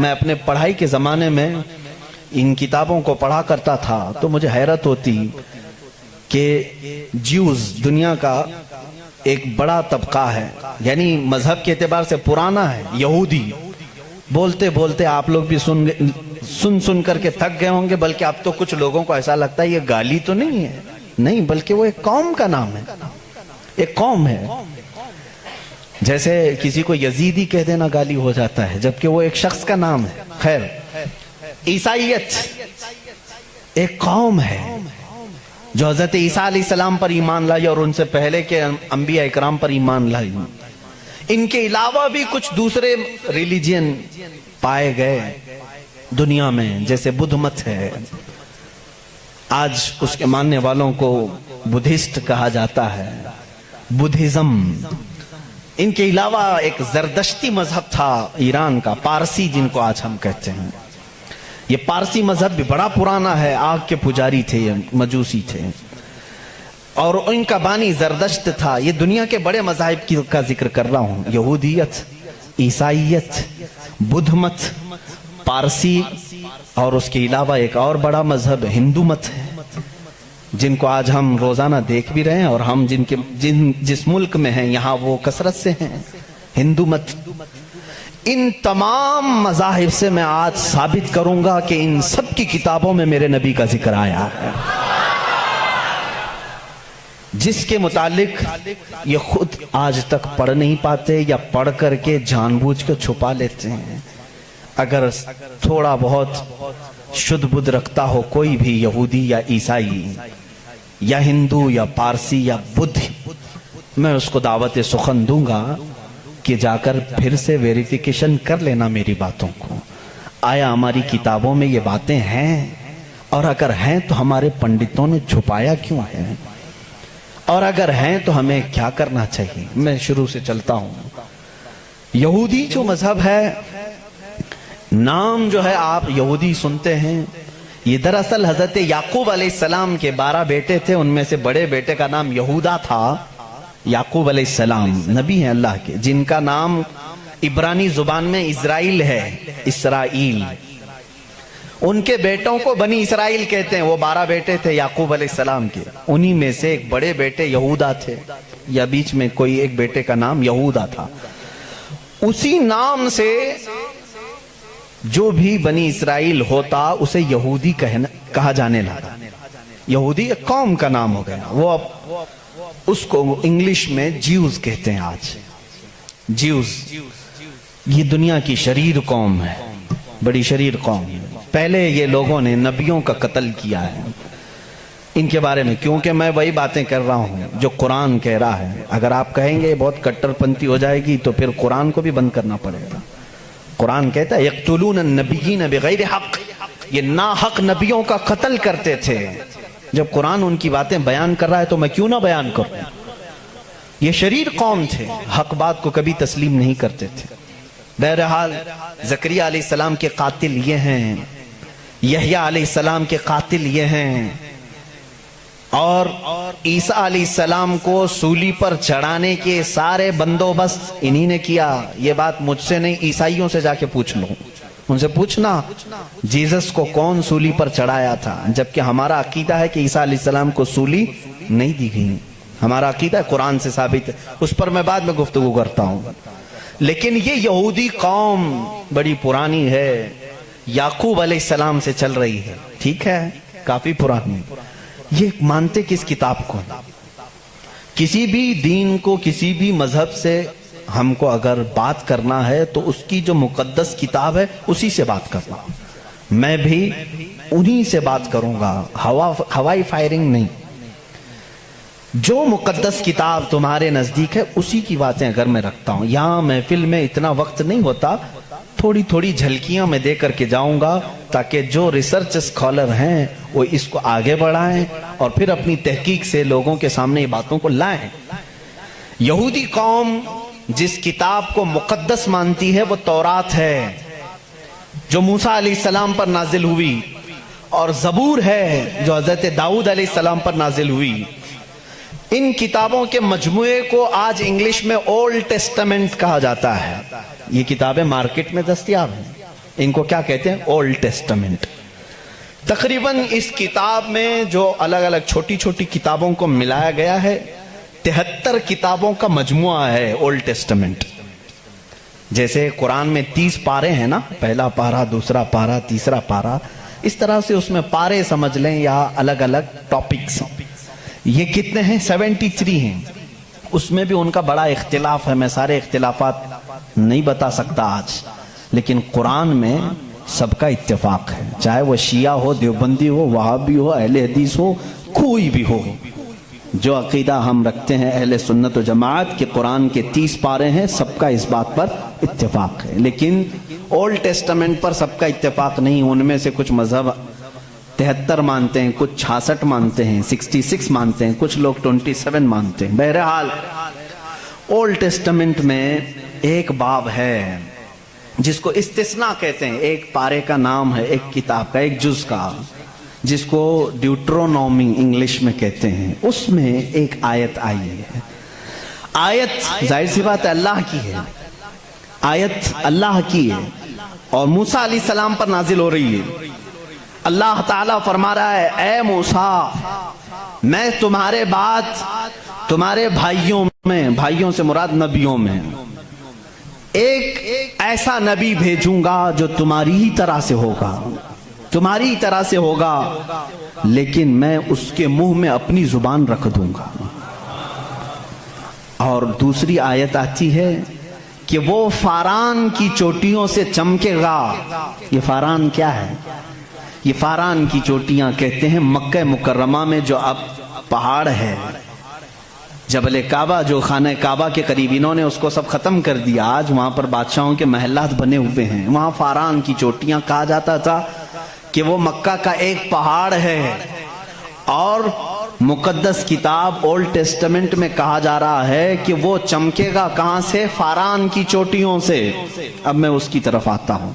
میں اپنے پڑھائی کے زمانے میں ان کتابوں کو پڑھا کرتا تھا تو مجھے حیرت ہوتی کہ جیوز دنیا کا ایک بڑا طبقہ ہے، یعنی مذہب کے اعتبار سے پرانا ہے، یہودی. بولتے بولتے آپ لوگ بھی سن کر کے تھک گئے ہوں گے، بلکہ اب تو کچھ لوگوں کو ایسا لگتا ہے یہ گالی تو نہیں ہے، نہیں بلکہ وہ ایک قوم کا نام ہے، ایک قوم ہے. جیسے کسی کو یزیدی کہہ دینا گالی ہو جاتا ہے، جبکہ وہ ایک شخص کا نام ہے. خیر، عیسائیت ایک قوم ہے جو حضرت عیسیٰ علیہ السلام پر ایمان لائی اور ان سے پہلے کے انبیاء اکرام پر ایمان لائی. ان کے علاوہ بھی کچھ دوسرے ریلیجین پائے گئے دنیا میں، جیسے بدھ مت ہے، آج اس کے ماننے والوں کو بدھسٹ کہا جاتا ہے، بدھزم. ان کے علاوہ ایک زردشتی مذہب تھا ایران کا، پارسی جن کو آج ہم کہتے ہیں. یہ پارسی مذہب بھی بڑا پرانا ہے، آگ کے پجاری تھے، مجوسی تھے، اور ان کا بانی زردشت تھا. یہ دنیا کے بڑے مذاہب کا ذکر کر رہا ہوں، یہودیت، عیسائیت، بدھ مت، پارسی، اور اس کے علاوہ ایک اور بڑا مذہب ہندو مت ہے، جن کو آج ہم روزانہ دیکھ بھی رہے ہیں، اور ہم جس ملک میں ہیں یہاں وہ کثرت سے ہیں، ہندو مت. ان تمام مذاہب سے میں آج ثابت کروں گا کہ ان سب کی کتابوں میں میرے نبی کا ذکر آیا ہے، جس کے متعلق یہ خود آج تک پڑھ نہیں پاتے یا پڑھ کر کے جان بوجھ کے چھپا لیتے ہیں. اگر تھوڑا بہت شدھ بدھ رکھتا ہو کوئی بھی یہودی یا عیسائی یا ہندو یا پارسی یا بدھ، میں اس کو دعوت سخن دوں گا کہ جا کر پھر سے ویریفیکیشن کر لینا میری باتوں کو، آیا ہماری کتابوں میں یہ باتیں ہیں، اور اگر ہیں تو ہمارے پنڈتوں نے چھپایا کیوں ہے، اور اگر ہیں تو ہمیں کیا کرنا چاہیے. میں شروع سے چلتا ہوں. یہودی جو مذہب ہے، نام جو ہے آپ یہودی سنتے ہیں، یہ دراصل حضرت یعقوب علیہ السلام کے 12 بیٹے تھے، ان میں سے بڑے بیٹے کا نام یہودا تھا. یعقوب علیہ السلام نبی ہیں اللہ کے، جن کا نام عبرانی زبان میں اسرائیل ہے، اسرائیل. ان کے بیٹوں کو بنی اسرائیل کہتے ہیں. وہ 12 بیٹے تھے یعقوب علیہ السلام کے، انہی میں سے ایک بڑے بیٹے یہودا تھے، یا بیچ میں کوئی ایک بیٹے کا نام یہودا تھا. اسی نام سے جو بھی بنی اسرائیل ہوتا اسے یہودی کہا جانے لگا. یہودی ایک قوم کا نام ہو گیا. وہ اب اس کو انگلش میں جیوز کہتے ہیں. آج جیوز یہ دنیا کی شریر قوم ہے، بڑی شریر قوم ہے. پہلے یہ لوگوں نے نبیوں کا قتل کیا ہے. ان کے بارے میں کیونکہ میں وہی باتیں کر رہا ہوں جو قرآن کہہ رہا ہے. اگر آپ کہیں گے بہت کٹر پنتھی ہو جائے گی تو پھر قرآن کو بھی بند کرنا پڑے گا. قرآن کہتا ہے یقتلون النبیین بغیر حق، یہ ناحق نبیوں کا قتل کرتے تھے. جب قرآن ان کی باتیں بیان کر رہا ہے تو میں کیوں نہ بیان کروں. یہ شریر قوم تھے، حق بات کو کبھی تسلیم نہیں کرتے تھے. بہرحال زکریا علیہ السلام کے قاتل یہ ہیں، یحییٰ علیہ السلام کے قاتل یہ ہیں، اور عیسیٰ علیہ السلام کو سولی پر چڑھانے کے سارے بندوبست انہی نے کیا. یہ بات مجھ سے نہیں، عیسائیوں سے جا کے پوچھ لو، ان سے پوچھنا جیزس کو کون سولی پر چڑھایا تھا. جبکہ ہمارا عقیدہ ہے کہ عیسیٰ علیہ السلام کو سولی نہیں دی گئی. ہمارا عقیدہ قرآن سے ثابت ہے، اس پر میں بعد میں گفتگو کرتا ہوں. لیکن یہ یہودی قوم بڑی پرانی ہے، یعقوب علیہ السلام سے چل رہی ہے، ٹھیک ہے، کافی پرانی. یہ مانتے کس کتاب کو؟ کسی بھی دین کو، کسی بھی مذہب سے ہم کو اگر بات کرنا ہے تو اس کی جو مقدس کتاب ہے اسی سے بات کرنا. میں بھی انہی سے بات کروں گا، ہوائی فائرنگ نہیں. جو مقدس کتاب تمہارے نزدیک ہے اسی کی باتیں اگر میں رکھتا ہوں. یہاں محفل میں اتنا وقت نہیں ہوتا، تھوڑی تھوڑی جھلکیاں میں دے کر کے جاؤں گا تاکہ جو ریسرچ اسکالر ہیں وہ اس کو آگے بڑھائیں اور پھر اپنی تحقیق سے لوگوں کے سامنے یہ باتوں کو لائیں. یہودی قوم جس کتاب کو مقدس مانتی ہے وہ تورات ہے جو موسیٰ علیہ السلام پر نازل ہوئی، اور زبور ہے جو حضرت داؤد علیہ السلام پر نازل ہوئی. ان کتابوں کے مجموعے کو آج انگلش میں اولڈ ٹیسٹمنٹ کہا جاتا ہے. یہ کتابیں مارکیٹ میں دستیاب ہیں. ان کو کیا کہتے ہیں؟ Old testament. تقریباً اس کتاب میں جو الگ الگ چھوٹی چھوٹی کتابوں کو ملایا گیا ہے 73 کتابوں کا مجموعہ ہے اولڈ ٹیسٹمنٹ۔ جیسے قرآن میں 30 پارے ہیں نا، پہلا پارا، دوسرا پارا، تیسرا پارا، اس طرح سے اس میں پارے سمجھ لیں یا الگ الگ ٹاپکس۔ یہ کتنے ہیں؟ 73 ہیں۔ اس میں بھی ان کا بڑا اختلاف ہے، میں سارے اختلافات نہیں بتا سکتا آج، لیکن قرآن میں سب کا اتفاق ہے، چاہے وہ شیعہ ہو، دیوبندی ہو، وہابی ہو، اہل حدیث ہو، کوئی بھی ہو۔ جو عقیدہ ہم رکھتے ہیں اہل سنت و جماعت کہ قرآن کے 30 پارے ہیں، سب کا اس بات پر اتفاق ہے۔ لیکن اولڈ ٹیسٹمنٹ پر سب کا اتفاق نہیں، ان میں سے کچھ مذہب 73 مانتے ہیں، کچھ 66 مانتے ہیں، 66 مانتے ہیں، کچھ لوگ 27 مانتے ہیں۔ بہرحال اولڈ ٹیسٹمنٹ میں ایک باب ہے جس کو استثناء کہتے ہیں، ایک پارے کا نام ہے، ایک کتاب کا، ایک جز کا، جس کو ڈیوٹرونومی انگلش میں کہتے ہیں۔ اس میں ایک آیت آئی ہے۔ آیت ظاہر سی بات ہے اللہ کی ہے، آیت اللہ کی ہے اور موسیٰ علیہ السلام پر نازل ہو رہی ہے۔ اللہ تعالیٰ فرما رہا ہے، اے موسیٰ، میں تمہارے بعد تمہارے بھائیوں میں، بھائیوں سے مراد نبیوں میں، ایک ایسا نبی بھیجوں گا جو تمہاری ہی طرح سے ہوگا، تمہاری طرح سے ہوگا، لیکن میں اس کے منہ میں اپنی زبان رکھ دوں گا۔ اور دوسری آیت آتی ہے کہ وہ فاران کی چوٹیوں سے چمکے گا۔ یہ فاران کیا ہے؟ یہ فاران کی چوٹیاں کہتے ہیں مکہ مکرمہ میں جو اب پہاڑ ہے، جبل کعبہ، جو خانہ کعبہ کے قریب، انہوں نے اس کو سب ختم کر دیا، آج وہاں پر بادشاہوں کے محلات بنے ہوئے ہیں۔ وہاں فاران کی چوٹیاں کہا جاتا تھا کہ وہ مکہ کا ایک پہاڑ ہے، اور مقدس کتاب اولڈ ٹیسٹمنٹ میں کہا جا رہا ہے کہ وہ چمکے گا کہاں سے؟ فاران کی چوٹیوں سے۔ اب میں اس کی طرف آتا ہوں۔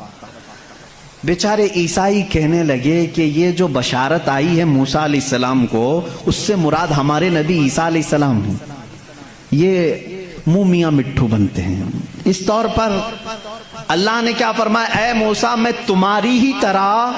بیچارے عیسائی کہنے لگے کہ یہ جو بشارت آئی ہے موسیٰ علیہ السلام کو، اس سے مراد ہمارے نبی عیسیٰ علیہ السلام ہیں۔ یہ منہ میاں مٹھو بنتے ہیں۔ اس طور پر اللہ نے کیا فرمایا؟ اے موسیٰ، میں تمہاری ہی طرح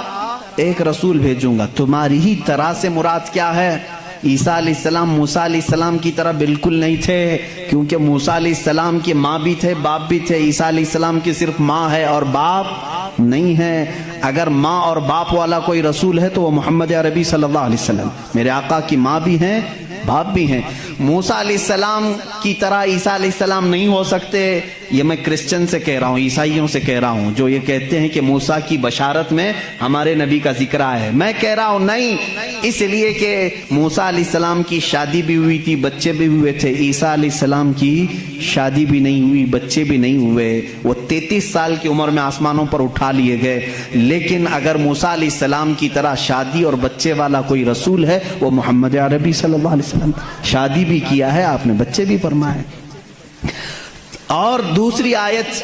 ایک رسول بھیجوں گا۔ تمہاری ہی طرح سے مراد کیا ہے؟ عیسیٰ علیہ السلام موسیٰ علیہ السلام کی طرح بالکل نہیں تھے، کیونکہ موسیٰ علیہ السلام کی ماں بھی تھے، باپ بھی تھے۔ عیسیٰ علیہ السلام کی صرف ماں ہے اور باپ نہیں ہے۔ اگر ماں اور باپ والا کوئی رسول ہے تو وہ محمد عربی صلی اللہ علیہ وسلم، میرے آقا کی ماں بھی ہیں، باپ بھی ہیں۔ موسیٰ علیہ السلام کی طرح عیسیٰ علیہ السلام نہیں ہو سکتے۔ یہ میں کرسچن سے کہہ رہا ہوں، عیسائیوں سے کہہ رہا ہوں، جو یہ کہتے ہیں کہ موسیٰ کی بشارت میں ہمارے نبی کا ذکر آیا ہے۔ میں کہہ رہا ہوں نہیں، اس لیے کہ موسیٰ علیہ السلام کی شادی بھی ہوئی تھی، بچے بھی ہوئے تھے۔ عیسیٰ علیہ السلام کی شادی بھی نہیں ہوئی، بچے بھی نہیں ہوئے، وہ 33 سال کی عمر میں آسمانوں پر اٹھا لیے گئے۔ لیکن اگر موسیٰ علیہ السلام کی طرح شادی اور بچے والا کوئی رسول ہے، وہ محمد عربی صلی اللہ علیہ وسلم۔ شادی بھی کیا ہے آپ نے، بچے بھی فرمائے۔ اور دوسری آیت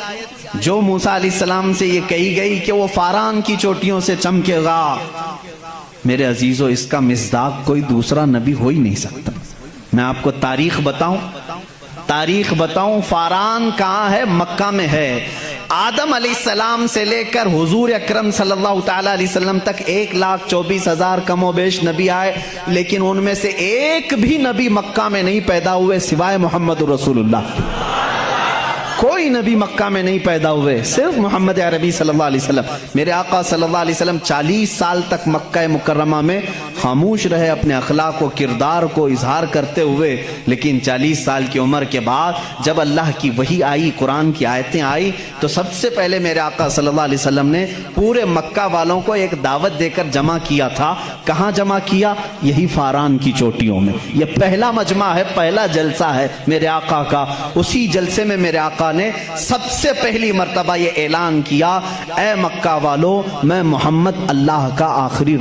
جو موسیٰ علیہ السلام سے یہ کہی گئی کہ وہ فاران کی چوٹیوں سے چمکے گا، میرے عزیزو اس کا مصداق کوئی دوسرا نبی ہو ہی نہیں سکتا۔ میں آپ کو تاریخ بتاؤں، فاران کہاں ہے؟ مکہ میں ہے۔ آدم علیہ السلام سے لے کر حضور اکرم صلی اللہ تعالی علیہ وسلم تک 1,24,000 کم و بیش نبی آئے، لیکن ان میں سے ایک بھی نبی مکہ میں نہیں پیدا ہوئے سوائے محمد رسول اللہ۔ کوئی نبی مکہ میں نہیں پیدا ہوئے، صرف محمد عربی صلی اللہ علیہ وسلم۔ میرے آقا صلی اللہ علیہ وسلم 40 سال تک مکہ مکرمہ میں خاموش رہے، اپنے اخلاق و کردار کو اظہار کرتے ہوئے، لیکن 40 سال کی عمر کے بعد جب اللہ کی وحی آئی، قرآن کی آیتیں آئی، تو سب سے پہلے میرے آقا صلی اللہ علیہ وسلم نے پورے مکہ والوں کو ایک دعوت دے کر جمع کیا تھا۔ کہاں جمع کیا؟ یہی فاران کی چوٹیوں میں۔ یہ پہلا مجمع ہے، پہلا جلسہ ہے میرے آقا کا۔ اسی جلسے میں میرے آقا نے سب سے پہلی مرتبہ یہ اعلان کیا، اے مکہ والو، میں محمد اللہ کا آخری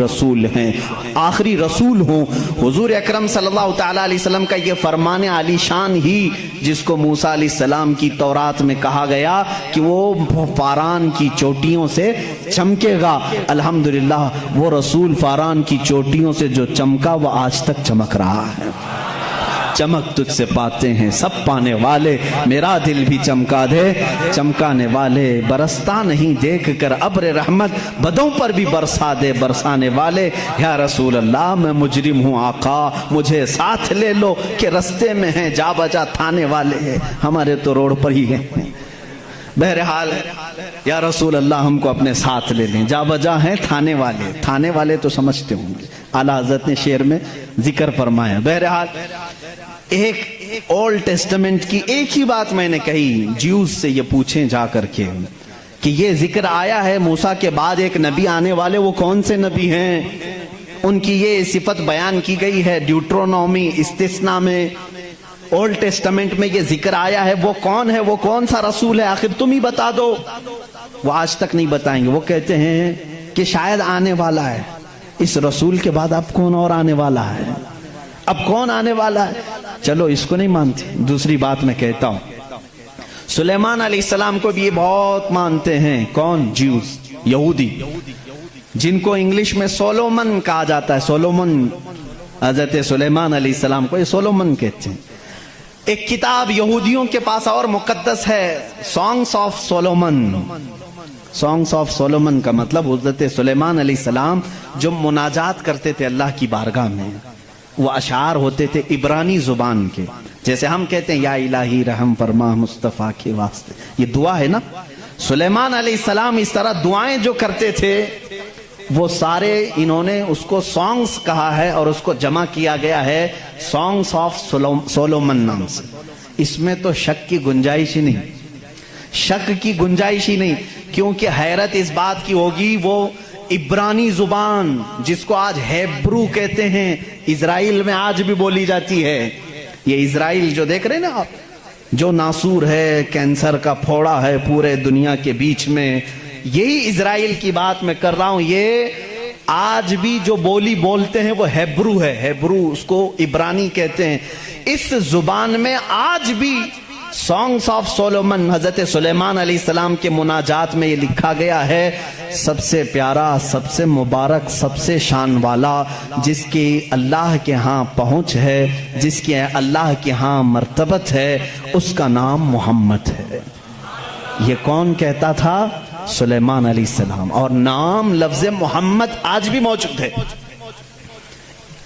رسول ہوں۔ حضور اکرم صلی اللہ تعالی علیہ وسلم کا یہ فرمان عالی شان ہی، جس کو موسیٰ علیہ السلام کی تورات میں کہا گیا کہ وہ فاران کی چوٹیوں سے چمکے گا، الحمدللہ وہ رسول فاران کی چوٹیوں سے جو چمکا وہ آج تک چمک رہا ہے، چمک تجھ سے پاتے ہیں سب پانے والے، میرا دل بھی چمکا دے چمکانے والے، برستا نہیں دیکھ کر ابر رحمت، بدوں پر بھی برسا دے برسانے والے، یا رسول اللہ میں مجرم ہوں آقا مجھے ساتھ لے لو کہ رستے میں ہیں جا بجا تھانے والے، ہمارے تو روڈ پر ہی ہیں، بہرحال یا رسول اللہ ہم کو اپنے ساتھ لے لیں، جا بجا ہیں تھانے والے تو سمجھتے ہوں گے، اعلیٰ حضرت نے شعر میں ذکر فرمایا۔ بہرحال ایک اولڈ ٹیسٹمنٹ کی ایک ہی بات میں نے کہی، جیوز سے یہ پوچھیں جا کر کے کہ یہ ذکر آیا ہے موسیٰ کے بعد ایک نبی آنے والے، وہ کون سے نبی ہیں؟ ان کی یہ صفت بیان کی گئی ہے ڈیوٹرونومی استثناء میں، اولڈ ٹیسٹمنٹ میں یہ ذکر آیا ہے، وہ کون ہے، وہ کون سا رسول ہے، آخر تم ہی بتا دو۔ وہ آج تک نہیں بتائیں گے، وہ کہتے ہیں کہ شاید آنے والا ہے، اس رسول کے بعد اب کون اور آنے والا ہے، اب کون آنے والا ہے؟ چلو اس کو نہیں مانتے، دوسری بات میں کہتا ہوں، سلیمان علیہ السلام کو بھی یہ بہت مانتے ہیں، کون؟ جیوز، یہودی، جن کو انگلش میں سولومن کہا جاتا ہے، سولومن، حضرت سلیمان علیہ السلام کو یہ سولومن کہتے ہیں۔ ایک کتاب یہودیوں کے پاس اور مقدس ہے، songs of Solomon. Songs of Solomon کا مطلب حضرت سلیمان علیہ السلام جو مناجات کرتے تھے اللہ کی بارگاہ میں، وہ اشعار ہوتے تھے عبرانی زبان کے، جیسے ہم کہتے ہیں یا الہی رحم فرما مصطفیٰ کے واسطے، یہ دعا ہے نا۔ سلیمان علیہ السلام اس طرح دعائیں جو کرتے تھے وہ سارے انہوں نے اس کو سانگس کہا ہے، اور اس کو جمع کیا گیا ہے سانگس آف سولومن نام سے۔ اس میں تو شک کی گنجائش ہی نہیں، شک کی گنجائش ہی نہیں، کیونکہ حیرت اس بات کی ہوگی وہ عبرانی زبان جس کو آج ہیبرو کہتے ہیں، اسرائیل میں آج بھی بولی جاتی ہے۔ یہ اسرائیل جو دیکھ رہے ہیں نا آپ، جو ناسور ہے، کینسر کا پھوڑا ہے پورے دنیا کے بیچ میں، یہی اسرائیل کی بات میں کر رہا ہوں، یہ آج بھی جو بولی بولتے ہیں وہ ہیبرو ہے، ہیبرو اس کو عبرانی کہتے ہیں۔ اس زبان میں آج بھی سانگس آف سولومن حضرت سلیمان علیہ السلام کے مناجات میں یہ لکھا گیا ہے، سب سے پیارا، سب سے مبارک، سب سے شان والا، جس کی اللہ کے ہاں پہنچ ہے، جس کی اللہ کے ہاں مرتبت ہے، اس کا نام محمد ہے۔ یہ کون کہتا تھا؟ سلیمان علیہ السلام۔ اور نام لفظ محمد آج بھی موجود ہے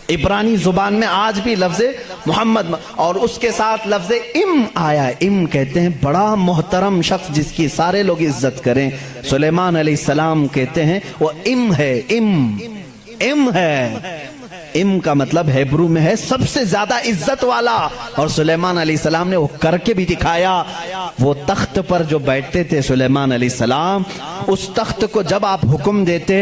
عبرانی زبان میں، آج بھی لفظ محمد، اور اس کے ساتھ لفظ ام آیا ہے۔ ام کہتے ہیں بڑا محترم شخص جس کی سارے لوگ عزت کریں، سلیمان علیہ السلام کہتے ہیں وہ ام ہے، ام ہے۔ ام کا مطلب ہیبرو میں ہے سب سے زیادہ عزت والا، اور سلیمان علیہ السلام نے وہ کر کے بھی دکھایا۔ وہ تخت پر جو بیٹھتے تھے سلیمان علیہ السلام، اس تخت کو جب آپ حکم دیتے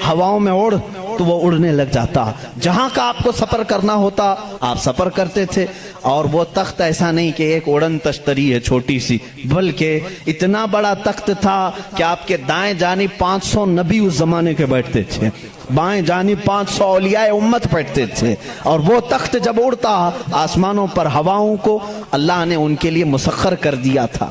ہواؤں میں اڑ تو وہ اڑنے لگ جاتا، جہاں کا آپ کو سفر کرنا ہوتا آپ سفر کرتے تھے۔ اور وہ تخت ایسا نہیں کہ ایک اڑن تشتری ہے چھوٹی سی، بلکہ اتنا بڑا تخت تھا کہ آپ کے دائیں جانب 500 نبی اس زمانے کے بیٹھتے تھے، بائیں جانب 500 اولیاء امت بیٹھتے تھے، اور وہ تخت جب اڑتا آسمانوں پر ہواؤں کو اللہ نے ان کے لیے مسخر کر دیا تھا،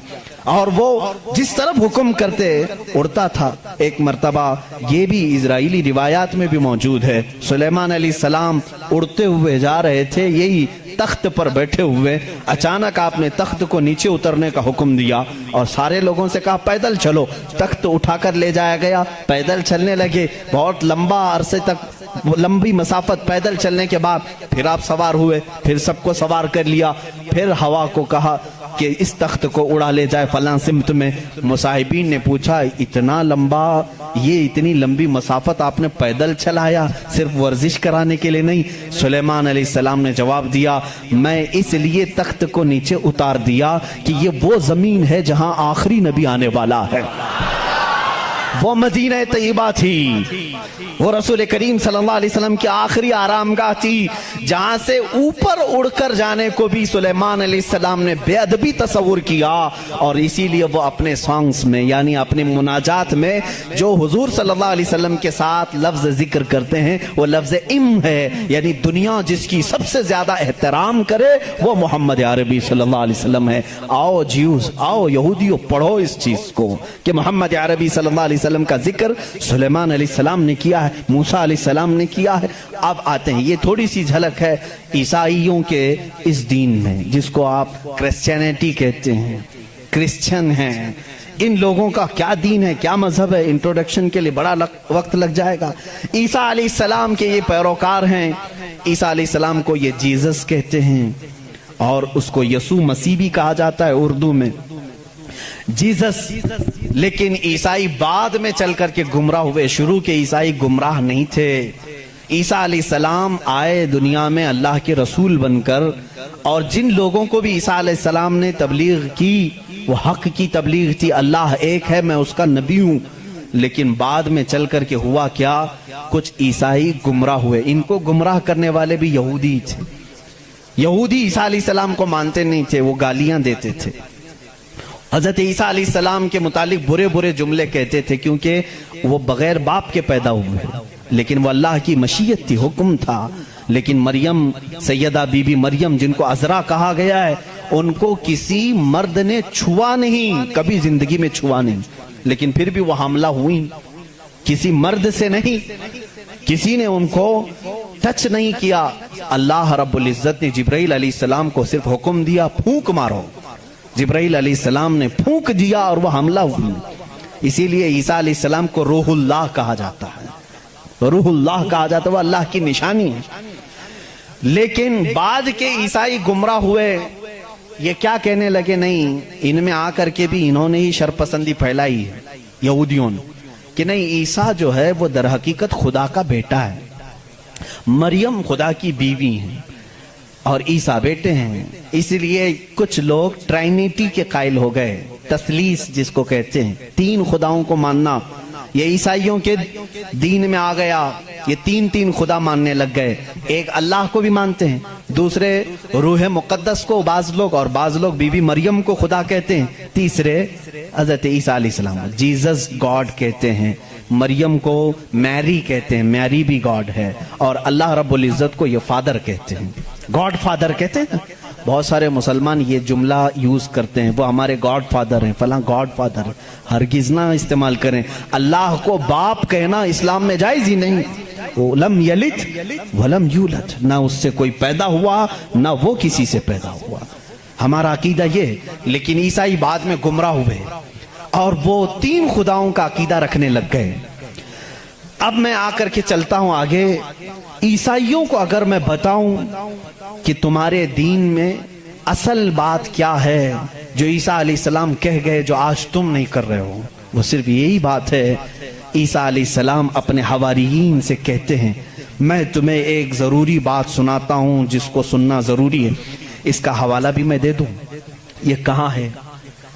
اور وہ جس طرف حکم کرتے اڑتا تھا۔ ایک مرتبہ یہ بھی اسرائیلی روایات میں بھی موجود ہے، سلیمان علیہ السلام اڑتے ہوئے جا رہے تھے، یہی تخت پر بیٹھے ہوئے، اچانک آپ نے تخت کو نیچے اترنے کا حکم دیا اور سارے لوگوں سے کہا پیدل چلو۔ تخت اٹھا کر لے جایا گیا، پیدل چلنے لگے، بہت لمبا عرصے تک، لمبی مسافت پیدل چلنے کے بعد پھر آپ سوار ہوئے، پھر سب کو سوار کر لیا، پھر ہوا کو کہا کہ اس تخت کو اڑا لے جائے فلاں سمت میں۔ مصاحبین نے پوچھا اتنا لمبا، یہ اتنی لمبی مسافت آپ نے پیدل چلایا، صرف ورزش کرانے کے لیے نہیں؟ سلیمان علیہ السلام نے جواب دیا میں اس لیے تخت کو نیچے اتار دیا کہ یہ وہ زمین ہے جہاں آخری نبی آنے والا ہے، وہ مدینہ طیبہ تھی، وہ رسول کریم صلی اللہ علیہ وسلم کی آخری آرام گاہ تھی، جہاں سے اوپر اڑ کر جانے کو بھی سلیمان علیہ السلام نے بے ادبی تصور کیا، اور اسی لیے وہ اپنے سانگز میں یعنی اپنے مناجات میں جو حضور صلی اللہ علیہ وسلم کے ساتھ لفظ ذکر کرتے ہیں وہ لفظ ام ہے، یعنی دنیا جس کی سب سے زیادہ احترام کرے وہ محمد عربی صلی اللہ علیہ وسلم ہے۔ آؤ جیوز، آؤ یہودیوں، پڑھو اس چیز کو کہ محمد عربی صلی اللہ علیہ السلام کا ذکر سلیمان علیہ السلام نے کیا ہے، موسیٰ علیہ السلام نے کیا ہے۔ اب آتے ہیں، یہ تھوڑی سی جھلک ہے عیسائیوں کے اس دین میں جس کو آپ کرسچینٹی کہتے ہیں، کرسچن ہیں۔ ان لوگوں کا کیا دین ہے، کیا مذہب ہے، انٹروڈکشن کے لیے بڑا وقت لگ جائے گا۔ عیسیٰ علیہ السلام کے یہ پیروکار ہیں، عیسیٰ علیہ السلام کو یہ جیزس کہتے ہیں اور اس کو یسوع مسیح بھی کہا جاتا ہے اردو میں، جیزس۔ لیکن عیسائی بعد میں چل کر کے گمراہ ہوئے، شروع کے عیسائی گمراہ نہیں تھے۔ عیسیٰ علیہ السلام آئے دنیا میں اللہ کے رسول بن کر، اور جن لوگوں کو بھی عیسیٰ علیہ السلام نے تبلیغ کی وہ حق کی تبلیغ تھی، اللہ ایک ہے، میں اس کا نبی ہوں۔ لیکن بعد میں چل کر کے ہوا کیا، کچھ عیسائی گمراہ ہوئے۔ ان کو گمراہ کرنے والے بھی یہودی تھے۔ یہودی عیسیٰ علیہ السلام کو مانتے نہیں تھے، وہ گالیاں دیتے تھے، حضرت عیسیٰ علیہ السلام کے متعلق برے برے جملے کہتے تھے، کیونکہ وہ بغیر باپ کے پیدا ہوئے، لیکن وہ اللہ کی مشیت تھی، حکم تھا۔ لیکن مریم، سیدہ بی بی مریم جن کو عذرا کہا گیا ہے، ان کو کسی مرد نے چھوا نہیں، کبھی زندگی میں چھوا نہیں، لیکن پھر بھی وہ حاملہ ہوئی، کسی مرد سے نہیں، کسی نے ان کو ٹچ نہیں کیا۔ اللہ رب العزت نے جبرائیل علیہ السلام کو صرف حکم دیا، پھونک مارو۔ جبرائیل علیہ السلام نے پھونک دیا اور وہ حملہ ہوئی۔ اسی لیے عیسیٰ علیہ السلام کو روح اللہ کہا جاتا ہے، روح اللہ کہا جاتا ہے، وہ اللہ کی نشانی ہے۔ لیکن بعد کے عیسائی گمراہ ہوئے، یہ کیا کہنے لگے، نہیں، ان میں آ کر کے بھی انہوں نے ہی شرپسندی پھیلائی ہے یہودیوں نے، کہ نہیں، عیسیٰ جو ہے وہ در حقیقت خدا کا بیٹا ہے، مریم خدا کی بیوی ہیں اور عیسیٰ بیٹے ہیں۔ اس لیے کچھ لوگ ٹرائنیٹی کے قائل ہو گئے، تثلیث جس کو کہتے ہیں، تین خداؤں کو ماننا، یہ عیسائیوں کے دین میں آ گیا۔ یہ تین خدا ماننے لگ گئے، ایک اللہ کو بھی مانتے ہیں، دوسرے روح مقدس کو بعض لوگ، اور بعض لوگ بی بی مریم کو خدا کہتے ہیں، تیسرے حضرت عیسیٰ علیہ السلام جیزس گاڈ کہتے ہیں، مریم کو میری کہتے ہیں، میری بھی گاڈ ہے، اور اللہ رب العزت کو یہ فادر کہتے ہیں، گاڈ فادر کہتے ہیں۔ بہت سارے مسلمان یہ جملہ یوز کرتے ہیں، وہ ہمارے گاڈ فادر ہیں، فلاں گاڈ فادر، ہرگز نہ استعمال کریں۔ اللہ کو باپ کہنا اسلام میں جائز ہی نہیں۔ وہ لم یلد ولم یولد، نہ اس سے کوئی پیدا ہوا نہ وہ کسی سے پیدا ہوا، ہمارا عقیدہ یہ۔ لیکن عیسائی بعد میں گمراہ ہوئے اور وہ تین خداؤں کا عقیدہ رکھنے لگ گئے۔ اب میں آ کر کے چلتا ہوں آگے۔ عیسائیوں کو اگر میں بتاؤں کہ تمہارے دین میں اصل بات کیا ہے جو عیسیٰ علیہ السلام کہہ گئے، جو آج تم نہیں کر رہے ہو، وہ صرف یہی بات ہے۔ عیسیٰ علیہ السلام اپنے حواریین سے کہتے ہیں، میں تمہیں ایک ضروری بات سناتا ہوں جس کو سننا ضروری ہے۔ اس کا حوالہ بھی میں دے دوں، یہ کہاں ہے،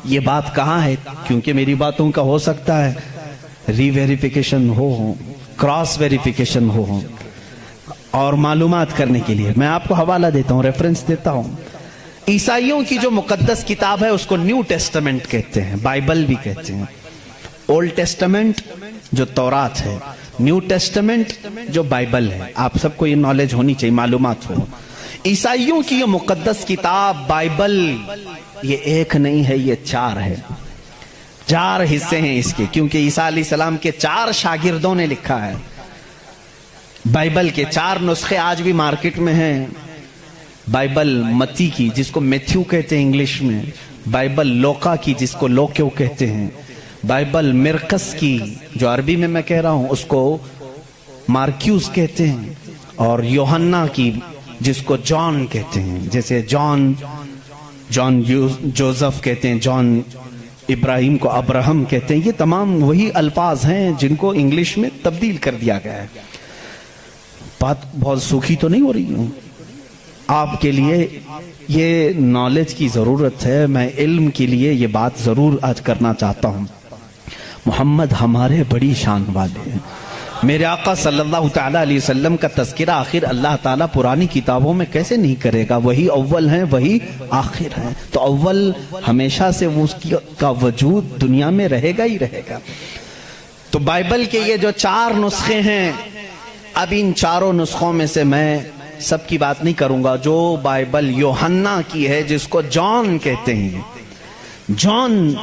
یہ بات کہاں ہے، کیونکہ میری باتوں کا ہو سکتا ہے ری ویریفیکیشن ہو، کراس ویریفیکیشن ہو، اور معلومات کرنے کے لیے میں آپ کو حوالہ دیتا ہوں، ریفرنس دیتا ہوں۔ عیسائیوں کی جو مقدس کتاب ہے اس کو نیو ٹیسٹمنٹ کہتے ہیں، بائبل بھی کہتے ہیں۔ اولڈ ٹیسٹمنٹ جو تورات ہے، نیو ٹیسٹمنٹ جو بائبل ہے۔ آپ سب کو یہ نالج ہونی چاہیے، معلومات ہو۔ عیسائیوں کی یہ مقدس کتاب بائبل، یہ ایک نہیں ہے، یہ چار ہے، چار حصے ہیں اس کے، کیونکہ عیسیٰ علیہ السلام کے چار شاگردوں نے لکھا ہے۔ بائبل کے چار نسخے آج بھی مارکیٹ میں ہیں۔ بائبل متی کی جس کو میتھیو کہتے ہیں انگلش میں، بائبل لوکا کی جس کو لوکیو کہتے ہیں، بائبل مرقس کی جو عربی میں کہہ رہا ہوں اس کو مارکیوس کہتے ہیں، اور یوحنا کی جس کو جان کہتے ہیں، جیسے جان جوزف کہتے ہیں، جان ابراہیم کو ابراہم کہتے ہیں۔ یہ تمام وہی الفاظ ہیں جن کو انگلش میں تبدیل کر دیا گیا ہے۔ بات بہت سوکھی تو نہیں ہو رہی ہوں، آپ کے لیے یہ نالج کی ضرورت ہے، میں علم کے لیے یہ بات ضرور آج کرنا چاہتا ہوں۔ محمد ہمارے بڑی شان والے ہیں، میرے آقا صلی اللہ تعالیٰ علیہ وسلم کا تذکرہ آخر اللہ تعالیٰ پرانی کتابوں میں کیسے نہیں کرے گا؟ وہی اول ہیں، وہی آخر ہیں، تو اول ہمیشہ سے وہ اس کا وجود دنیا میں رہے گا ہی رہے گا۔ تو بائبل کے یہ جو چار نسخے ہیں، اب ان چاروں نسخوں میں سے میں سب کی بات نہیں کروں گا۔ جو بائبل یوحنا کی ہے جس کو جان کہتے ہیں، جان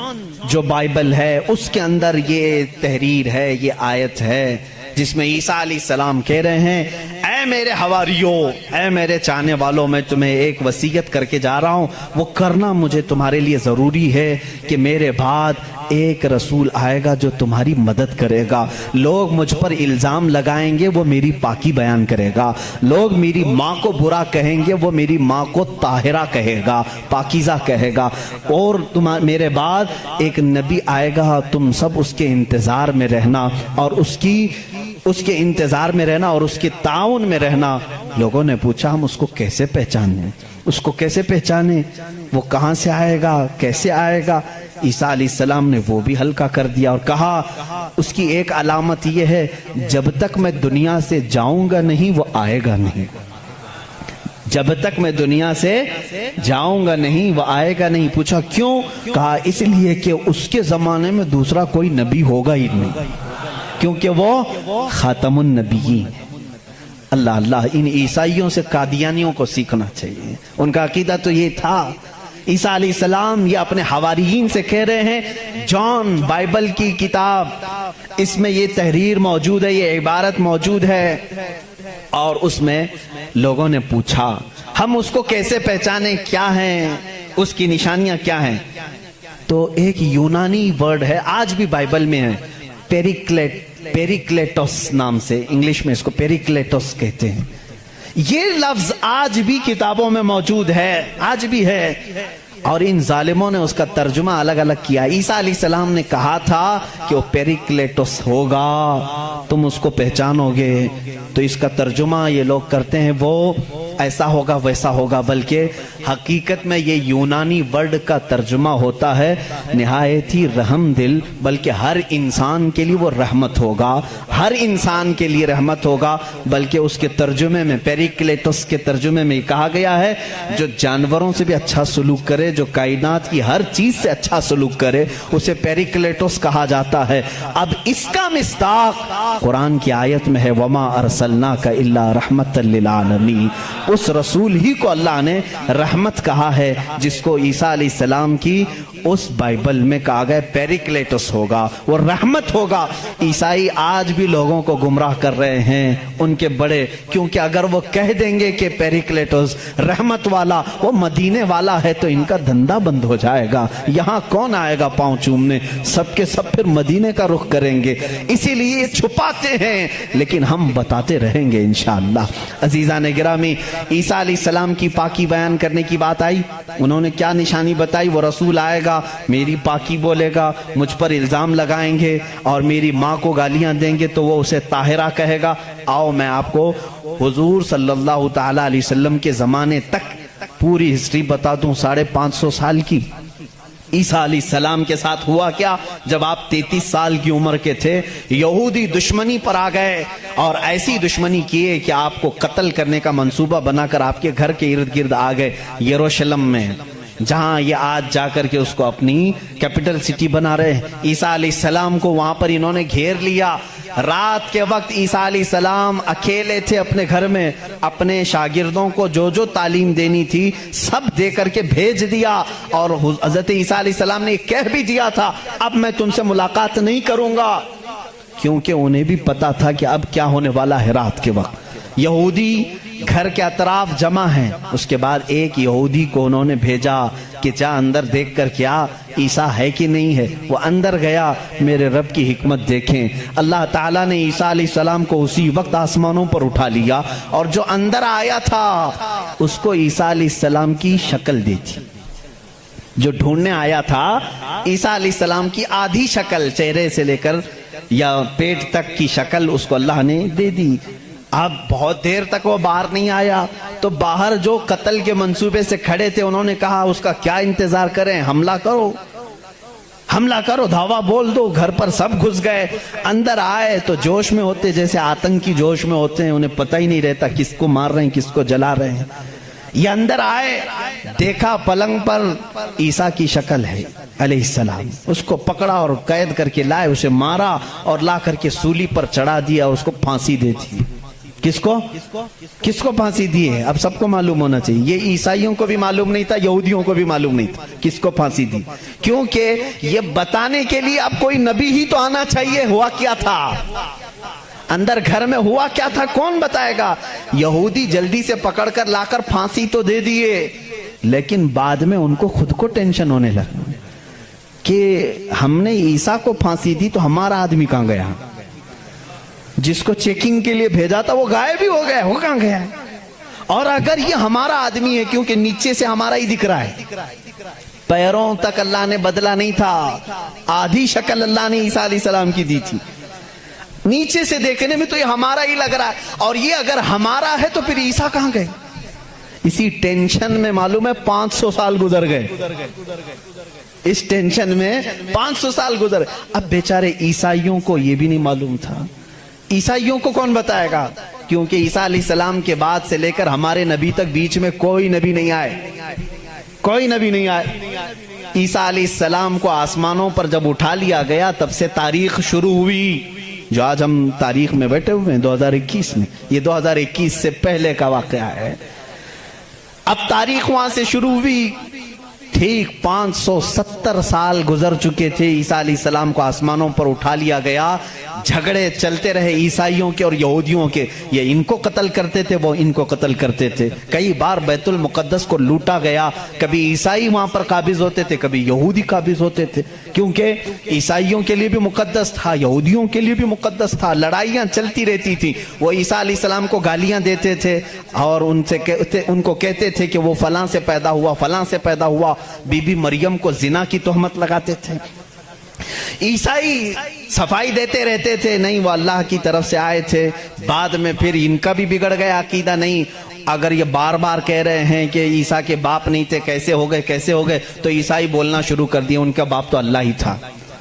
جو بائبل ہے اس کے اندر یہ تحریر ہے، یہ آیت ہے جس میں عیسیٰ علیہ السلام کہہ رہے ہیں اے میرے حواریوں، اے میرے چاہنے والوں، میں تمہیں ایک وصیت کر کے جا رہا ہوں، وہ کرنا مجھے تمہارے لیے ضروری ہے کہ میرے بعد ایک رسول آئے گا جو تمہاری مدد کرے گا۔ لوگ مجھ پر الزام لگائیں گے، وہ میری پاکی بیان کرے گا۔ لوگ میری ماں کو برا کہیں گے، وہ میری ماں کو طاہرہ کہے گا، پاکیزہ کہے گا۔ اور میرے بعد ایک نبی آئے گا، تم سب اس کے انتظار میں رہنا اور اس کے انتظار میں رہنا اور اس کے تعاون میں رہنا۔ لوگوں نے پوچھا ہم اس کو کیسے پہچانیں، اس کو کیسے پہچانیں، وہ کہاں سے آئے گا، کیسے آئے گا؟ عیسیٰ علیہ السلام نے وہ بھی ہلکا کر دیا اور کہا اس کی ایک علامت یہ ہے جب تک میں دنیا سے جاؤں گا نہیں وہ آئے گا نہیں، جب تک میں دنیا سے جاؤں گا نہیں وہ آئے گا نہیں۔ پوچھا کیوں؟ کہا اس لیے کہ اس کے زمانے میں دوسرا کوئی نبی ہوگا ہی نہیں، کیونکہ وہ خاتم النبیین۔ اللہ اللہ، ان عیسائیوں سے قادیانیوں کو سیکھنا چاہیے، ان کا عقیدہ تو یہ تھا۔ عیسیٰ علیہ السلام یہ اپنے حواریین سے کہہ رہے ہیں جان بائبل کی کتاب، اس میں یہ تحریر موجود ہے، یہ عبارت موجود ہے۔ اور اس میں لوگوں نے پوچھا ہم اس کو کیسے پہچانیں، کیا ہیں اس کی نشانیاں کیا ہیں؟ تو ایک یونانی ورڈ ہے، آج بھی بائبل میں ہے، پیریکلیٹوس نام سے، انگلش میں اس کو پیریکلیٹوس کہتے ہیں۔ یہ لفظ آج بھی کتابوں میں موجود ہے، آج بھی ہے، اور ان ظالموں نے اس کا ترجمہ الگ الگ کیا۔ عیسیٰ علیہ السلام نے کہا تھا کہ وہ پیریکلیٹوس ہوگا، تم اس کو پہچانو گے، تو اس کا ترجمہ یہ لوگ کرتے ہیں وہ ایسا ہوگا ویسا ہوگا، بلکہ حقیقت میں یہ یونانی ورڈ کا ترجمہ ہوتا ہے نہایت ہی رحم دل، بلکہ ہر انسان کے لیے وہ رحمت ہوگا، ہر انسان کے لیے رحمت ہوگا۔ بلکہ اس کے ترجمے میں پیریکلیٹوس کے ترجمے میں کہا گیا ہے جو جانوروں سے بھی اچھا سلوک کرے، جو کائنات کی ہر چیز سے اچھا سلوک کرے، اسے پیریکلیٹوس کہا جاتا ہے۔ اب اس کا مصداق قرآن کی آیت میں ہے وَمَا أَرْسَلْنَاكَ إِلَّا رَحْمَةً لِّلْعَالَمِينَ، اس رسول ہی کو اللہ نے رحمت کہا ہے، جس کو عیسیٰ علیہ السلام کی اس بائبل میں کہا گیا پیریکلیٹوس ہوگا، وہ رحمت ہوگا۔ عیسائی آج بھی لوگوں کو گمراہ کر رہے ہیں، ان کے بڑے، کیونکہ اگر وہ کہہ دیں گے کہ پیریکلیٹوس رحمت والا وہ مدینے والا ہے تو ان کا دھندا بند ہو جائے گا، یہاں کون آئے گا پاؤں چومنے، سب کے سب پھر مدینے کا رخ کریں گے، اسی لیے چھپاتے ہیں، لیکن ہم بتاتے رہیں گے انشاءاللہ۔ عزیزان گرامی، عیسیٰ علیہ السلام کی پاکی بیان کرنے کی بات آئی، انہوں نے کیا نشانی بتائی؟ وہ رسول آئے گا، میری پاکی بولے گا، مجھ پر الزام لگائیں گے اور میری ماں کو گالیاں دیں گے تو وہ اسے طاہرہ کہے گا۔ آؤ میں آپ کو حضور صلی اللہ تعالیٰ علیہ وسلم کے زمانے تک پوری ہسٹری بتا دوں، 550 سال کی۔ عیسیٰ علیہ السلام کے ساتھ ہوا کیا؟ جب آپ 33 سال کی عمر کے تھے، یہودی دشمنی پر آ گئے اور ایسی دشمنی کیے کہ آپ کو قتل کرنے کا منصوبہ بنا کر آپ کے گھر کے ارد گرد آ گئے، یروشلم میں، جہاں یہ آج جا کر کے اس کو اپنی کیپٹل سٹی بنا رہے ہیں۔ عیسیٰ علیہ السلام کو وہاں پر انہوں نے گھیر لیا۔ رات کے وقت عیسیٰ علیہ السلام اکیلے تھے اپنے گھر میں، اپنے شاگردوں کو جو جو تعلیم دینی تھی سب دے کر کے بھیج دیا، اور حضرت عیسیٰ علیہ السلام نے کہہ بھی دیا تھا اب میں تم سے ملاقات نہیں کروں گا، کیونکہ انہیں بھی پتا تھا کہ اب کیا ہونے والا ہے۔ رات کے وقت یہودی گھر کے اطراف جمع ہیں، اس کے بعد ایک یہودی کو انہوں نے بھیجا کہ جا اندر دیکھ کر کیا عیسیٰ ہے کہ نہیں ہے۔ وہ اندر گیا، میرے رب کی حکمت دیکھیں، اللہ تعالیٰ نے عیسیٰ علیہ السلام کو اسی وقت آسمانوں پر اٹھا لیا، اور جو اندر آیا تھا اس کو عیسیٰ علیہ السلام کی شکل دی تھی، جو ڈھونڈنے آیا تھا عیسیٰ علیہ السلام کی آدھی شکل، چہرے سے لے کر یا پیٹ تک کی شکل اس کو اللہ نے دے دی۔ اب بہت دیر تک وہ باہر نہیں آیا، تو باہر جو قتل کے منصوبے سے کھڑے تھے انہوں نے کہا اس کا کیا انتظار کریں، حملہ کرو، حملہ کرو، دھاوا بول دو۔ گھر پر سب گھس گئے، اندر آئے تو جوش میں ہوتے، جیسے آتنکی جوش میں ہوتے ہیں، انہیں پتہ ہی نہیں رہتا کس کو مار رہے ہیں کس کو جلا رہے ہیں۔ یہ اندر آئے، دیکھا پلنگ پر عیسیٰ کی شکل ہے علیہ السلام، اس کو پکڑا اور قید کر کے لائے، اسے مارا اور لا کر کے سولی پر چڑھا دیا اور اس کو پھانسی دے دی۔ کس کو پھانسی دی ہے؟ اب سب کو معلوم ہونا چاہیے، یہ عیسائیوں کو بھی معلوم نہیں تھا، یہودیوں کو بھی معلوم نہیں تھا کس کو پھانسی دی، کیونکہ یہ بتانے کے لیے اب کوئی نبی ہی تو آنا چاہیے ہوا کیا تھا، اندر گھر میں ہوا کیا تھا کون بتائے گا؟ یہودی جلدی سے پکڑ کر لا کر پھانسی تو دے دیے، لیکن بعد میں ان کو خود کو ٹینشن ہونے لگا کہ ہم نے عیسیٰ کو پھانسی دی تو ہمارا آدمی کہاں گیا؟ جس کو چیکنگ کے لیے بھیجا تھا وہ غائب بھی ہو گیا، وہ کہاں گیا؟ اور اگر یہ ہمارا آدمی ہے، کیونکہ نیچے سے ہمارا ہی دکھ رہا ہے، پیروں تک اللہ نے بدلا نہیں تھا، آدھی شکل اللہ نے عیسیٰ علیہ السلام کی دی تھی، نیچے سے دیکھنے میں تو یہ ہمارا ہی لگ رہا ہے، اور یہ اگر ہمارا ہے تو پھر عیسیٰ کہاں گئے؟ اسی ٹینشن میں معلوم ہے 500 سال گزر گئے، اس ٹینشن میں 500 سال گزر گئے۔ اب بیچارے عیسائیوں کو یہ بھی نہیں معلوم تھا، عیسائیوں کو کون بتائے گا؟ کیونکہ عیسیٰ علیہ السلام کے بعد سے لے کر ہمارے نبی تک بیچ میں کوئی نبی نہیں آئے، کوئی نبی نہیں آئے۔ عیسیٰ علیہ السلام کو آسمانوں پر جب اٹھا لیا گیا تب سے تاریخ شروع ہوئی، جو آج ہم تاریخ میں بیٹھے ہوئے ہیں 2021 میں، یہ 2021 سے پہلے کا واقعہ ہے۔ اب تاریخ وہاں سے شروع ہوئی، ٹھیک 570 سال گزر چکے تھے، عیسیٰ علیہ السلام کو آسمانوں پر اٹھا لیا گیا، جھگڑے چلتے رہے عیسائیوں کے اور یہودیوں کے، یہ ان کو قتل کرتے تھے، وہ ان کو قتل کرتے تھے، کئی بار بیت المقدس کو لوٹا گیا، کبھی عیسائی وہاں پر قابض ہوتے تھے، کبھی یہودی قابض ہوتے تھے، کیونکہ عیسائیوں کے لیے بھی مقدس تھا، یہودیوں کے لیے بھی مقدس تھا، لڑائیاں چلتی رہتی تھی۔ وہ عیسیٰ علیہ السلام کو گالیاں دیتے تھے اور ان کو کہتے تھے کہ وہ فلاں سے پیدا ہوا، فلاں سے پیدا ہوا، بی بی مریم کو زنا کی تہمت لگاتے تھے۔ عیسائی صفائی دیتے رہتے تھے، نہیں وہ اللہ کی طرف سے آئے تھے، بعد میں پھر ان کا بھی بگڑ گیا عقیدہ، نہیں اگر یہ بار بار کہہ رہے ہیں کہ عیسیٰ کے باپ نہیں تھے، کیسے ہو گئے، تو عیسائی بولنا شروع کر دیا ان کا باپ تو اللہ ہی تھا،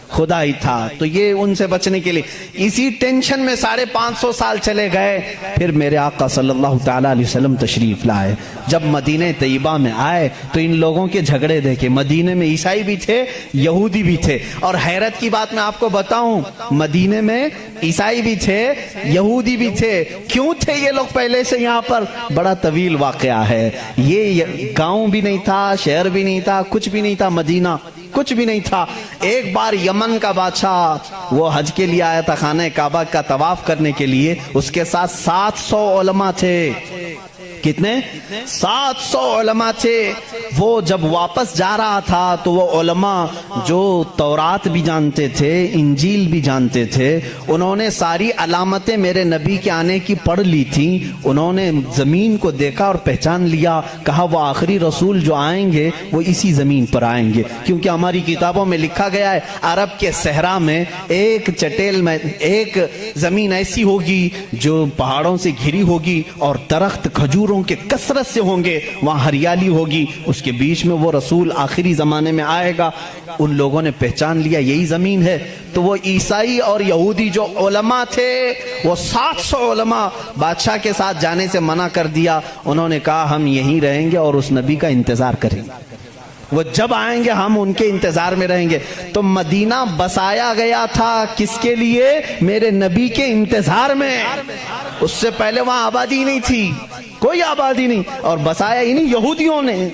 خدا ہی تھا۔ تو یہ ان سے بچنے کے لیے اسی ٹینشن میں 550 سال چلے گئے، پھر میرے آقا صلی اللہ تعالیٰ علیہ وسلم تشریف لائے۔ جب مدینہ طیبہ میں آئے تو ان لوگوں کے جھگڑے دیکھے، مدینے میں عیسائی بھی تھے، یہودی بھی تھے، اور حیرت کی بات میں آپ کو بتاؤں، مدینے میں عیسائی بھی تھے، یہودی بھی تھے۔ کیوں تھے یہ لوگ پہلے سے یہاں پر؟ بڑا طویل واقعہ ہے یہ، گاؤں بھی نہیں تھا، شہر بھی نہیں تھا، کچھ بھی نہیں تھا، مدینہ کچھ بھی نہیں تھا۔ ایک بار یمن کا بادشاہ وہ حج کے لیے آیا تھا، خانہ کعبہ کا طواف کرنے کے لیے، اس کے ساتھ 700 علماء تھے۔ کتنے؟ 700 علماء تھے۔ وہ جب واپس جا رہا تھا تو وہ علماء جو تورات بھی جانتے تھے، انجیل بھی جانتے تھے، انہوں نے ساری علامتیں میرے نبی کے آنے کی پڑھ لی تھی، انہوں نے زمین کو دیکھا اور پہچان لیا، کہا وہ آخری رسول جو آئیں گے وہ اسی زمین پر آئیں گے، کیونکہ ہماری کتابوں میں لکھا گیا ہے عرب کے صحرا میں ایک چٹیل میں ایک زمین ایسی ہوگی جو پہاڑوں سے گھری ہوگی اور درخت کھجوروں کے کثرت سے ہوں گے، وہاں ہریالی ہوگی، اس کے بیچ میں وہ رسول آخری زمانے میں آئے گا۔ ان لوگوں نے پہچان لیا یہی زمین ہے، تو وہ عیسائی اور یہودی جو علماء تھے، وہ 700 علماء بادشاہ کے ساتھ جانے سے منع کر دیا، انہوں نے کہا ہم یہیں رہیں گے اور اس نبی کا انتظار کریں گے، وہ جب آئیں گے ہم ان کے انتظار میں رہیں گے۔ تو مدینہ بسایا گیا تھا کس کے لیے؟ میرے نبی کے انتظار میں، اس سے پہلے وہاں آبادی نہیں تھی، کوئی آبادی نہیں، اور بسایا ہی نہیں، یہودیوں نے،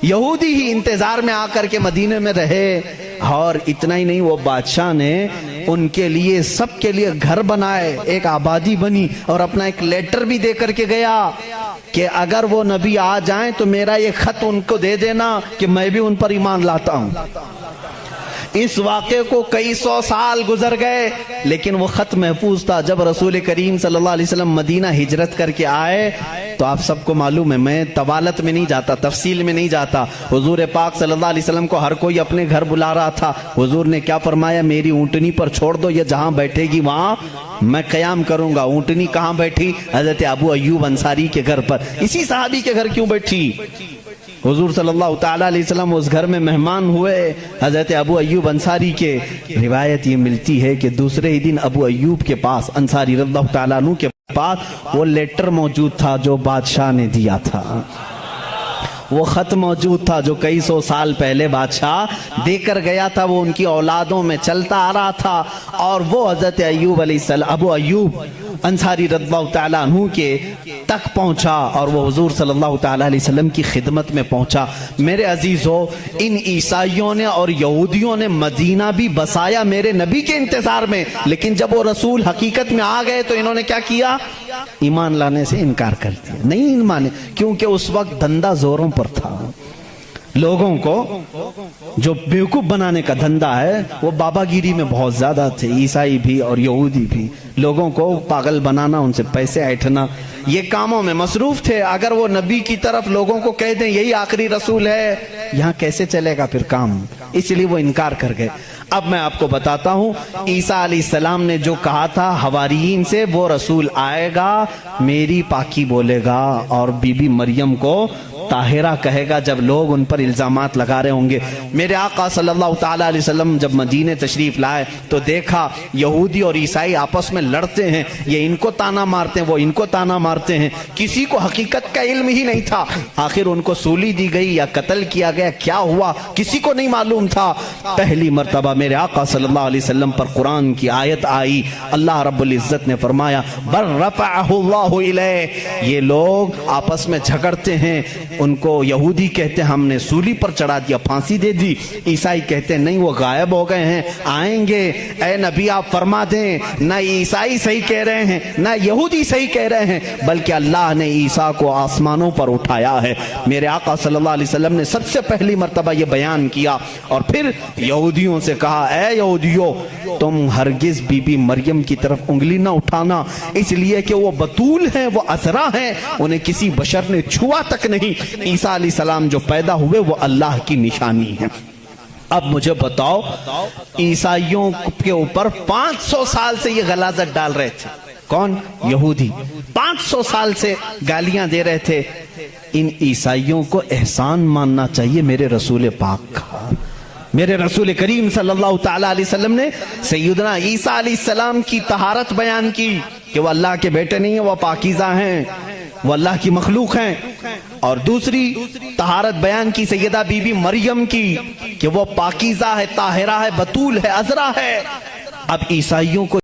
یہودی ہی انتظار میں آ کر کے مدینے میں رہے۔ اور اتنا ہی نہیں، وہ بادشاہ نے ان کے لیے سب کے لیے گھر بنائے، ایک آبادی بنی، اور اپنا ایک لیٹر بھی دے کر کے گیا کہ اگر وہ نبی آ جائیں تو میرا یہ خط ان کو دے دینا کہ میں بھی ان پر ایمان لاتا ہوں۔ اس واقعے کو کئی سو سال گزر گئے لیکن وہ خط محفوظ تھا۔ جب رسول کریم صلی اللہ علیہ وسلم مدینہ ہجرت کر کے آئے تو آپ سب کو معلوم ہے، میں طوالت میں نہیں جاتا، تفصیل میں نہیں جاتا، حضور پاک صلی اللہ علیہ وسلم کو ہر کوئی اپنے گھر بلا رہا تھا۔ حضور نے کیا فرمایا؟ میری اونٹنی پر چھوڑ دو، یہ جہاں بیٹھے گی وہاں میں قیام کروں گا۔ اونٹنی کہاں بیٹھی؟ حضرت ابو ایوب انصاری کے گھر پر۔ اسی صحابی کے گھر کیوں بیٹھی؟ حضور صلی اللہ تعالیٰ علیہ وسلم اس گھر میں مہمان ہوئے حضرت ابو ایوب انصاری کے۔ روایت یہ ملتی ہے کہ دوسرے ہی دن ابو ایوب کے پاس، انصاری رضی اللہ تعالیٰ عنہ کے پاس، وہ لیٹر موجود تھا جو بادشاہ نے دیا تھا، وہ خط موجود تھا جو کئی سو سال پہلے بادشاہ دے کر گیا تھا، وہ ان کی اولادوں میں چلتا آ رہا تھا۔ اور وہ حضرت ایوب علیہ السلام، ابو ایوب انصاری رضی اللہ تعالیٰ عنہ کے تک پہنچا اور وہ حضور صلی اللہ تعالیٰ علیہ وسلم کی خدمت میں پہنچا۔ میرے عزیزو، ان عیسائیوں نے اور یہودیوں نے مدینہ بھی بسایا میرے نبی کے انتظار میں، لیکن جب وہ رسول حقیقت میں آ گئے تو انہوں نے کیا کیا؟ ایمان لانے سے انکار کر دیا، نہیں مانے، کیونکہ اس وقت دھندا زوروں پر تھا۔ لوگوں کو جو بیوقوف بنانے کا دھندا ہے وہ بابا گیری میں بہت زیادہ تھے، عیسائی بھی اور یہودی بھی، لوگوں کو پاگل بنانا، ان سے پیسے ایٹھنا، یہ کاموں میں مصروف تھے۔ اگر وہ نبی کی طرف لوگوں کو کہہ دیں یہی آخری رسول ہے، یہاں کیسے چلے گا پھر کام؟ اس لیے وہ انکار کر گئے۔ اب میں آپ کو بتاتا ہوں عیسیٰ علیہ السلام نے جو کہا تھا حواریین سے، وہ رسول آئے گا، میری پاکی بولے گا اور بی بی مریم کو طاہرہ کہے گا جب لوگ ان پر الزامات لگا رہے ہوں گے۔ میرے آقا صلی اللہ تعالیٰ علیہ وسلم جب مدینے تشریف لائے تو دیکھا یہودی اور عیسائی آپس میں لڑتے ہیں، یہ ان کو تانا مارتے ہیں، وہ ان کو تانا مارتے ہیں، کسی کو حقیقت کا علم ہی نہیں تھا۔ آخر ان کو سولی دی گئی یا قتل کیا گیا، کیا ہوا کسی کو نہیں معلوم تھا۔ پہلی مرتبہ میرے آقا صلی اللہ علیہ وسلم پر قرآن کی آیت آئی، اللہ رب العزت نے فرمایا بل رفعہ اللہ الیہ، یہ لوگ آپس میں جھگڑتے ہیں، ان کو یہودی کہتے ہیں ہم نے سولی پر چڑھا دیا، پھانسی دے دی، عیسائی کہتے ہیں نہیں وہ غائب ہو گئے ہیں، آئیں گے، اے نبی آپ فرما دیں نہ عیسائی صحیح کہہ رہے ہیں نہ یہودی صحیح کہہ رہے ہیں، بلکہ اللہ نے عیسیٰ کو آسمانوں پر اٹھایا ہے۔ میرے آقا صلی اللہ علیہ وسلم نے سب سے پہلی مرتبہ یہ بیان کیا اور پھر یہودیوں سے کہا اے یہودیوں تم ہرگز بی بی مریم کی طرف انگلی نہ اٹھانا، اس لیے کہ وہ بتول ہیں، وہ عذرا ہیں، انہیں کسی بشر نے چھوا تک نہیں۔ عیسیٰ علیہ السلام جو پیدا ہوئے وہ اللہ کی نشانی ہے۔ اب مجھے بتاؤ عیسائیوں کے اوپر 500 سال سے یہ غلاظت ڈال رہے تھے، کون؟ یہودی، 500 سال سے گالیاں دے رہے تھے۔ ان عیسائیوں کو احسان ماننا چاہیے میرے رسول پاک کا۔ میرے رسول کریم صلی اللہ تعالیٰ علیہ وسلم نے سیدنا عیسیٰ علیہ السلام کی طہارت بیان کی کہ وہ اللہ کے بیٹے نہیں ہیں، وہ پاکیزہ ہیں، وہ اللہ کی مخلوق ہیں، اور دوسری طہارت بیان کی سیدہ بی بی مریم کی کہ وہ پاکیزہ ہے، طاہرہ ہے، بتول ہے، عذرا ہے۔ اب عیسائیوں کو